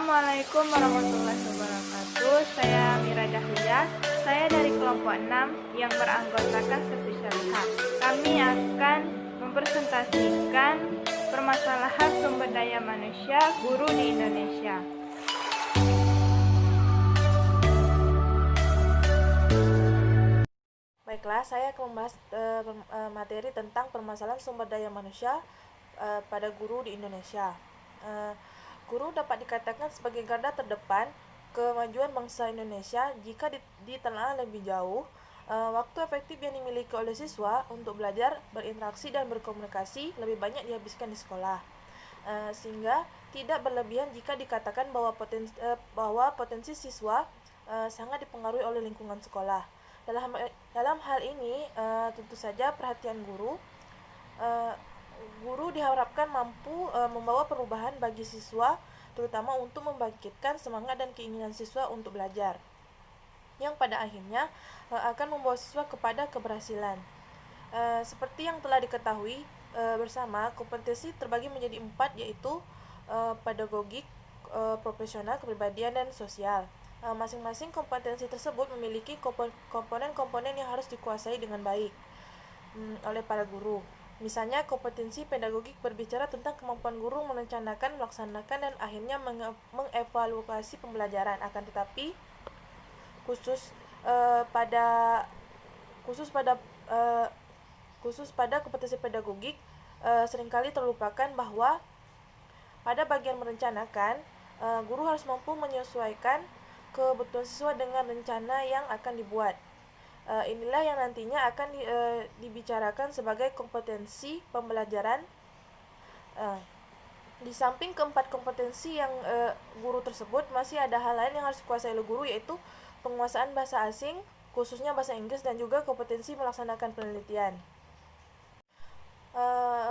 Assalamualaikum warahmatullahi wabarakatuh. Saya Mira Dahlia. Saya dari kelompok 6 yang beranggotakan seksi syariah. Kami akan mempresentasikan permasalahan sumber daya manusia guru di Indonesia. Baiklah, saya akan membahas materi tentang permasalahan sumber daya manusia pada guru di Indonesia. Guru dapat dikatakan sebagai garda terdepan kemajuan bangsa Indonesia jika ditelaah lebih jauh. Waktu efektif yang dimiliki oleh siswa untuk belajar, berinteraksi, dan berkomunikasi lebih banyak dihabiskan di sekolah, sehingga tidak berlebihan jika dikatakan bahwa potensi siswa sangat dipengaruhi oleh lingkungan sekolah. Dalam hal ini, tentu saja perhatian guru diharapkan mampu membawa perubahan bagi siswa, terutama untuk membangkitkan semangat dan keinginan siswa untuk belajar, yang pada akhirnya akan membawa siswa kepada keberhasilan. Seperti yang telah diketahui bersama, kompetensi terbagi menjadi 4, yaitu pedagogik, profesional, kepribadian, dan sosial. Masing-masing kompetensi tersebut memiliki komponen-komponen yang harus dikuasai dengan baik oleh para guru. Misalnya, kompetensi pedagogik berbicara tentang kemampuan guru merencanakan, melaksanakan, dan akhirnya mengevaluasi pembelajaran. Akan tetapi, khusus pada kompetensi pedagogik, seringkali terlupakan bahwa pada bagian merencanakan, guru harus mampu menyesuaikan kebutuhan siswa dengan rencana yang akan dibuat. Inilah yang nantinya akan dibicarakan sebagai kompetensi pembelajaran. Di samping keempat kompetensi yang guru tersebut, masih ada hal lain yang harus dikuasai oleh guru, yaitu penguasaan bahasa asing, khususnya bahasa Inggris, dan juga kompetensi melaksanakan penelitian.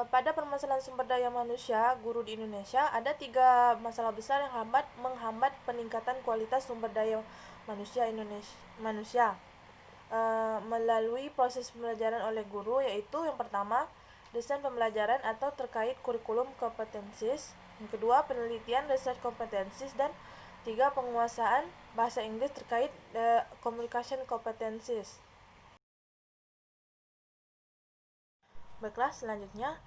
Pada permasalahan sumber daya manusia guru di Indonesia, ada 3 masalah besar yang menghambat peningkatan kualitas sumber daya manusia melalui proses pembelajaran oleh guru, yaitu yang pertama, desain pembelajaran atau terkait kurikulum kompetensis, yang kedua, penelitian research kompetensis, dan 3, penguasaan bahasa Inggris terkait communication competencies. Baiklah, selanjutnya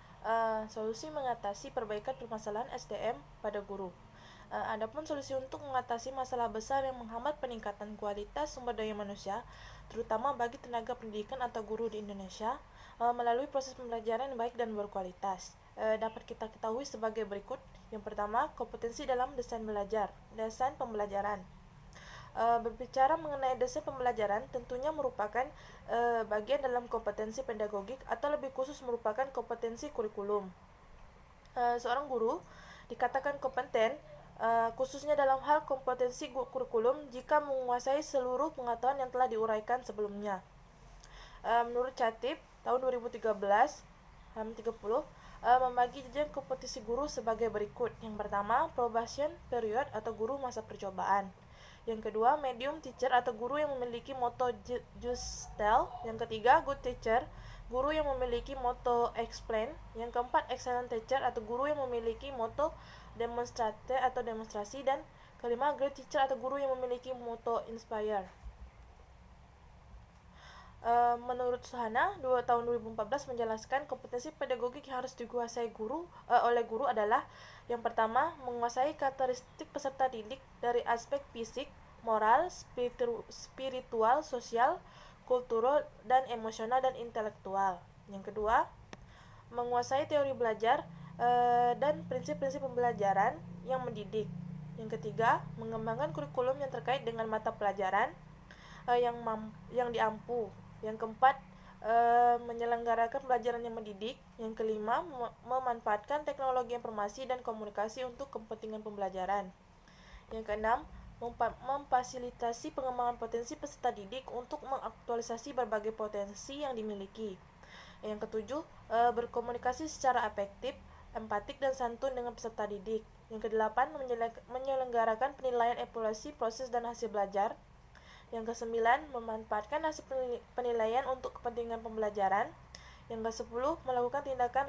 solusi mengatasi perbaikan permasalahan SDM pada guru. Adapun solusi untuk mengatasi masalah besar yang menghambat peningkatan kualitas sumber daya manusia, terutama bagi tenaga pendidikan atau guru di Indonesia, melalui proses pembelajaran yang baik dan berkualitas, dapat kita ketahui sebagai berikut. Yang pertama, kompetensi dalam desain pembelajaran. Berbicara mengenai desain pembelajaran tentunya merupakan bagian dalam kompetensi pedagogik atau lebih khusus merupakan kompetensi kurikulum. Seorang guru dikatakan kompeten khususnya dalam hal kompetensi kurikulum jika menguasai seluruh pengetahuan yang telah diuraikan sebelumnya. Menurut Chatib tahun 2013 halaman 30, membagi jenjang kompetensi guru sebagai berikut. Yang pertama, probation period atau guru masa percobaan. Yang kedua, medium teacher atau guru yang memiliki moto just tell. Yang ketiga, good teacher, guru yang memiliki moto explain. Yang keempat, excellent teacher atau guru yang memiliki moto demonstrate atau demonstrasi. Dan kelima, great teacher atau guru yang memiliki moto inspire. Menurut Suhana, tahun 2014 menjelaskan kompetensi pedagogik yang harus dikuasai oleh guru adalah yang pertama, menguasai karakteristik peserta didik dari aspek fisik, moral, spiritual, sosial, kultural, dan emosional dan intelektual. Yang kedua, menguasai teori belajar dan prinsip-prinsip pembelajaran yang mendidik. Yang ketiga, mengembangkan kurikulum yang terkait dengan mata pelajaran yang diampu. Yang keempat, menyelenggarakan pelajaran yang mendidik. Yang kelima, memanfaatkan teknologi informasi dan komunikasi untuk kepentingan pembelajaran. Yang keenam, memfasilitasi pengembangan potensi peserta didik untuk mengaktualisasi berbagai potensi yang dimiliki. Yang ketujuh, berkomunikasi secara efektif, empatik, dan santun dengan peserta didik. Yang kedelapan, menyelenggarakan penilaian evaluasi proses dan hasil belajar. Yang kesembilan, memanfaatkan hasil penilaian untuk kepentingan pembelajaran. Yang kesepuluh, melakukan tindakan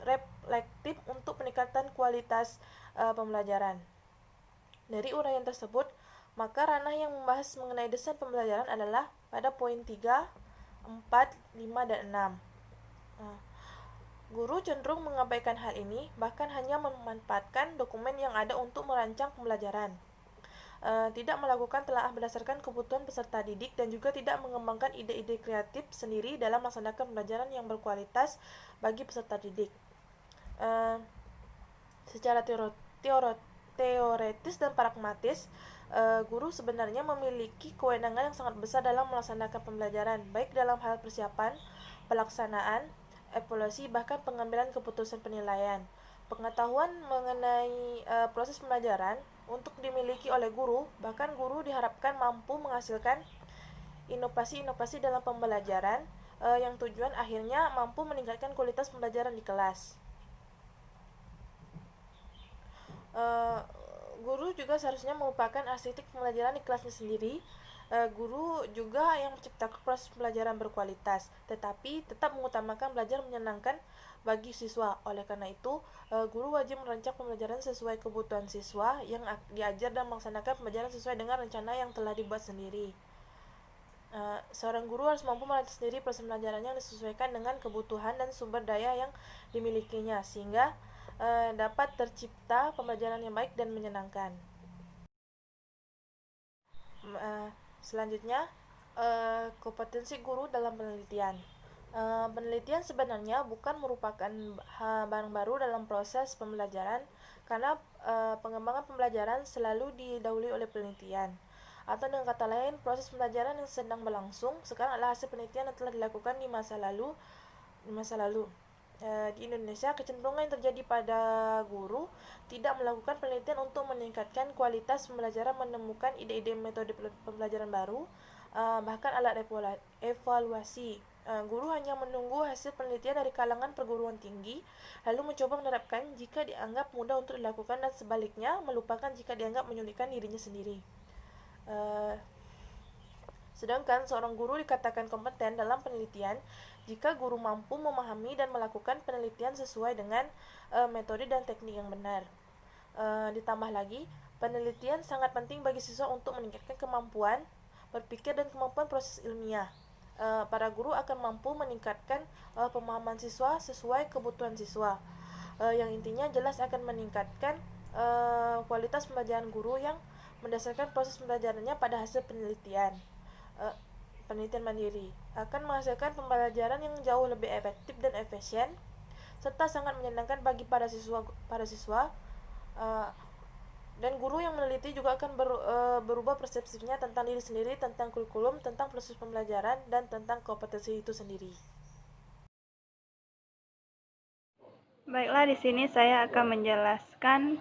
reflektif untuk peningkatan kualitas pembelajaran. Dari uraian tersebut, maka ranah yang membahas mengenai desain pembelajaran adalah pada poin 3, 4, 5, dan 6. Guru cenderung mengabaikan hal ini, bahkan hanya memanfaatkan dokumen yang ada untuk merancang pembelajaran. Tidak melakukan telaah berdasarkan kebutuhan peserta didik dan juga tidak mengembangkan ide-ide kreatif sendiri dalam melaksanakan pembelajaran yang berkualitas bagi peserta didik. Secara teoretis dan pragmatis, guru sebenarnya memiliki kewenangan yang sangat besar dalam melaksanakan pembelajaran, baik dalam hal persiapan, pelaksanaan, evaluasi, bahkan pengambilan keputusan penilaian. Pengetahuan mengenai proses pembelajaran untuk dimiliki oleh guru, bahkan guru diharapkan mampu menghasilkan inovasi-inovasi dalam pembelajaran yang tujuan akhirnya mampu meningkatkan kualitas pembelajaran di kelas. Guru juga seharusnya merupakan arsitek pembelajaran di kelasnya sendiri. Guru juga yang menciptakan proses pembelajaran berkualitas, tetapi tetap mengutamakan belajar menyenangkan bagi siswa. Oleh karena itu, guru wajib merancang pembelajaran sesuai kebutuhan siswa yang diajar dan melaksanakan pembelajaran sesuai dengan rencana yang telah dibuat sendiri. Seorang guru harus mampu merancang sendiri proses pembelajarannya yang disesuaikan dengan kebutuhan dan sumber daya yang dimilikinya, sehingga dapat tercipta pembelajaran yang baik dan menyenangkan. Selanjutnya, kompetensi guru dalam penelitian. Penelitian sebenarnya bukan merupakan barang baru dalam proses pembelajaran, karena pengembangan pembelajaran selalu didahului oleh penelitian. Atau dengan kata lain, proses pembelajaran yang sedang berlangsung sekarang adalah hasil penelitian yang telah dilakukan di masa lalu. Di Indonesia, kecenderungan yang terjadi pada guru tidak melakukan penelitian untuk meningkatkan kualitas pembelajaran, menemukan ide-ide metode pembelajaran baru, bahkan alat evaluasi. Guru hanya menunggu hasil penelitian dari kalangan perguruan tinggi, lalu mencoba menerapkan jika dianggap mudah untuk dilakukan dan sebaliknya melupakan jika dianggap menyulitkan dirinya sendiri. Sedangkan seorang guru dikatakan kompeten dalam penelitian jika guru mampu memahami dan melakukan penelitian sesuai dengan metode dan teknik yang benar. Ditambah lagi, penelitian sangat penting bagi siswa untuk meningkatkan kemampuan berpikir dan kemampuan proses ilmiah. Para guru akan mampu meningkatkan pemahaman siswa sesuai kebutuhan siswa, yang intinya jelas akan meningkatkan kualitas pembelajaran guru yang mendasarkan proses pembelajarannya pada hasil penelitian. Penelitian mandiri akan menghasilkan pembelajaran yang jauh lebih efektif dan efisien serta sangat menyenangkan bagi para siswa, dan guru yang meneliti juga akan berubah persepsinya tentang diri sendiri, tentang kurikulum, tentang proses pembelajaran, dan tentang kompetensi itu sendiri. Baiklah, di sini saya akan menjelaskan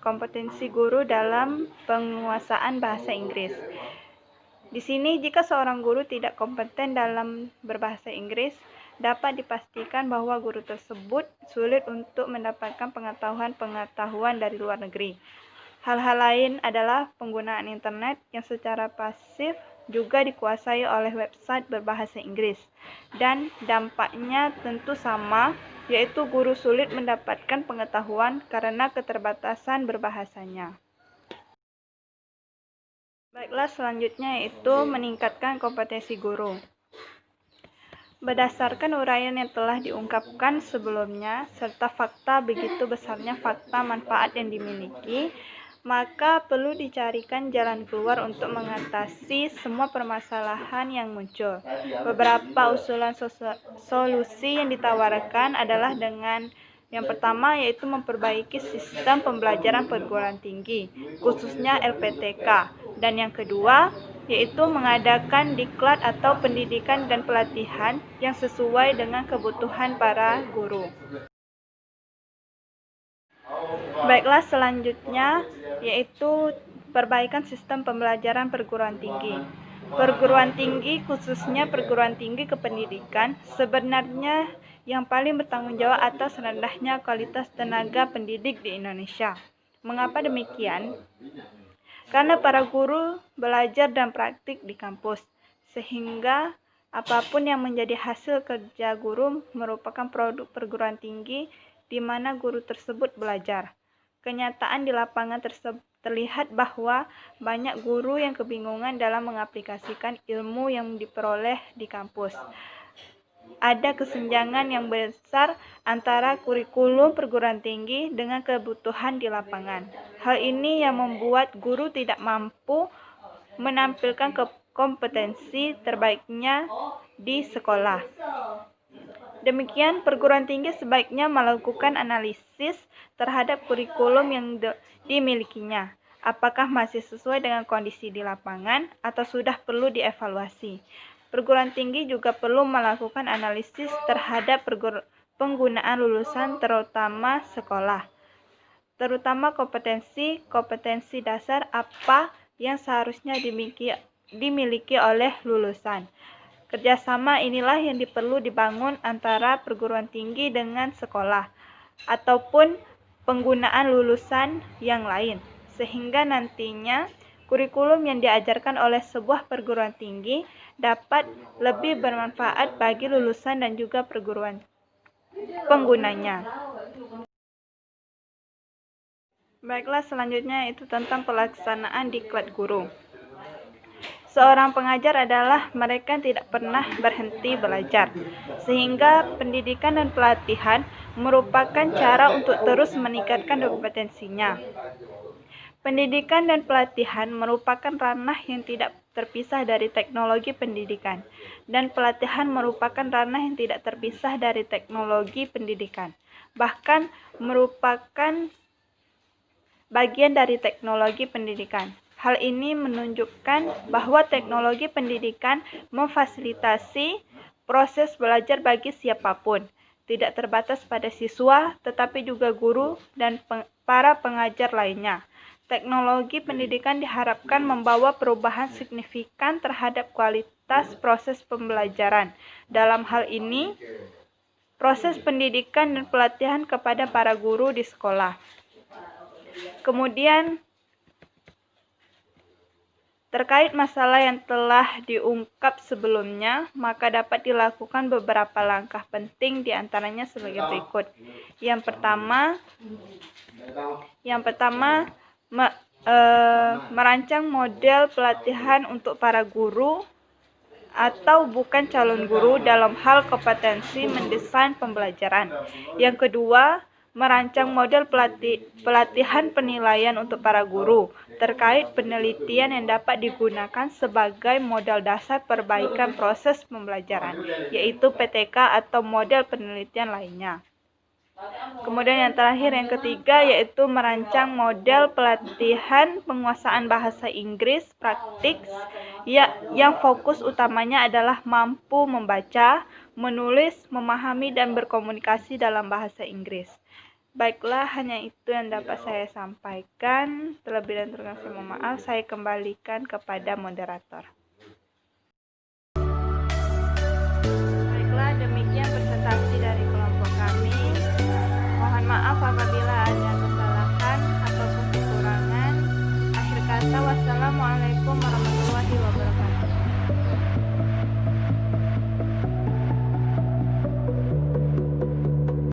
kompetensi guru dalam penguasaan bahasa Inggris. Di sini, jika seorang guru tidak kompeten dalam berbahasa Inggris, dapat dipastikan bahwa guru tersebut sulit untuk mendapatkan pengetahuan dari luar negeri. Hal-hal lain adalah penggunaan internet yang secara pasif juga dikuasai oleh website berbahasa Inggris. Dan dampaknya tentu sama, yaitu guru sulit mendapatkan pengetahuan karena keterbatasan berbahasanya. Baiklah, selanjutnya yaitu meningkatkan kompetensi guru. Berdasarkan uraian yang telah diungkapkan sebelumnya, serta fakta begitu besarnya fakta manfaat yang dimiliki, maka perlu dicarikan jalan keluar untuk mengatasi semua permasalahan yang muncul. Beberapa usulan solusi yang ditawarkan adalah dengan yang pertama yaitu memperbaiki sistem pembelajaran perguruan tinggi, khususnya LPTK. Dan yang kedua yaitu mengadakan diklat atau pendidikan dan pelatihan yang sesuai dengan kebutuhan para guru. Baiklah, selanjutnya yaitu perbaikan sistem pembelajaran perguruan tinggi. Perguruan tinggi, khususnya perguruan tinggi kependidikan, sebenarnya yang paling bertanggung jawab atas rendahnya kualitas tenaga pendidik di Indonesia. Mengapa demikian? Karena para guru belajar dan praktik di kampus, sehingga apapun yang menjadi hasil kerja guru merupakan produk perguruan tinggi di mana guru tersebut belajar. kenyataan di lapangan terlihat bahwa banyak guru yang kebingungan dalam mengaplikasikan ilmu yang diperoleh di kampus. Ada kesenjangan yang besar antara kurikulum perguruan tinggi dengan kebutuhan di lapangan. Hal ini yang membuat guru tidak mampu menampilkan kompetensi terbaiknya di sekolah. Demikian, perguruan tinggi sebaiknya melakukan analisis terhadap kurikulum yang dimilikinya. Apakah masih sesuai dengan kondisi di lapangan atau sudah perlu dievaluasi? Perguruan tinggi juga perlu melakukan analisis terhadap penggunaan lulusan terutama sekolah. Terutama kompetensi dasar apa yang seharusnya dimiliki oleh lulusan. Kerjasama inilah yang perlu dibangun antara perguruan tinggi dengan sekolah ataupun penggunaan lulusan yang lain, sehingga nantinya kurikulum yang diajarkan oleh sebuah perguruan tinggi dapat lebih bermanfaat bagi lulusan dan juga perguruan penggunanya. Baiklah, selanjutnya itu tentang pelaksanaan diklat guru. Seorang pengajar adalah mereka yang tidak pernah berhenti belajar, sehingga pendidikan dan pelatihan merupakan cara untuk terus meningkatkan kompetensinya. Pendidikan dan pelatihan merupakan ranah yang tidak terpisah dari teknologi pendidikan, dan pelatihan merupakan ranah yang tidak terpisah dari teknologi pendidikan, bahkan merupakan bagian dari teknologi pendidikan. Hal ini menunjukkan bahwa teknologi pendidikan memfasilitasi proses belajar bagi siapapun, tidak terbatas pada siswa, tetapi juga guru dan para pengajar lainnya. Teknologi pendidikan diharapkan membawa perubahan signifikan terhadap kualitas proses pembelajaran. Dalam hal ini, proses pendidikan dan pelatihan kepada para guru di sekolah. Kemudian, terkait masalah yang telah diungkap sebelumnya, maka dapat dilakukan beberapa langkah penting, diantaranya sebagai berikut. Yang pertama, merancang model pelatihan untuk para guru atau bukan calon guru dalam hal kompetensi mendesain pembelajaran. Yang kedua, merancang model pelatihan penilaian untuk para guru terkait penelitian yang dapat digunakan sebagai modal dasar perbaikan proses pembelajaran, yaitu PTK atau model penelitian lainnya. Kemudian yang terakhir, yang ketiga, yaitu merancang model pelatihan penguasaan bahasa Inggris praktik yang fokus utamanya adalah mampu membaca, menulis, memahami, dan berkomunikasi dalam bahasa Inggris. Baiklah, hanya itu yang dapat saya sampaikan. Terlebih dan terkasih mohon maaf, saya kembalikan kepada moderator. Baiklah, demikian presentasi dari kelompok kami. Mohon maaf apabila ada kesalahan ataupun kekurangan. Akhir kata, wassalamualaikum warahmatullahi wabarakatuh.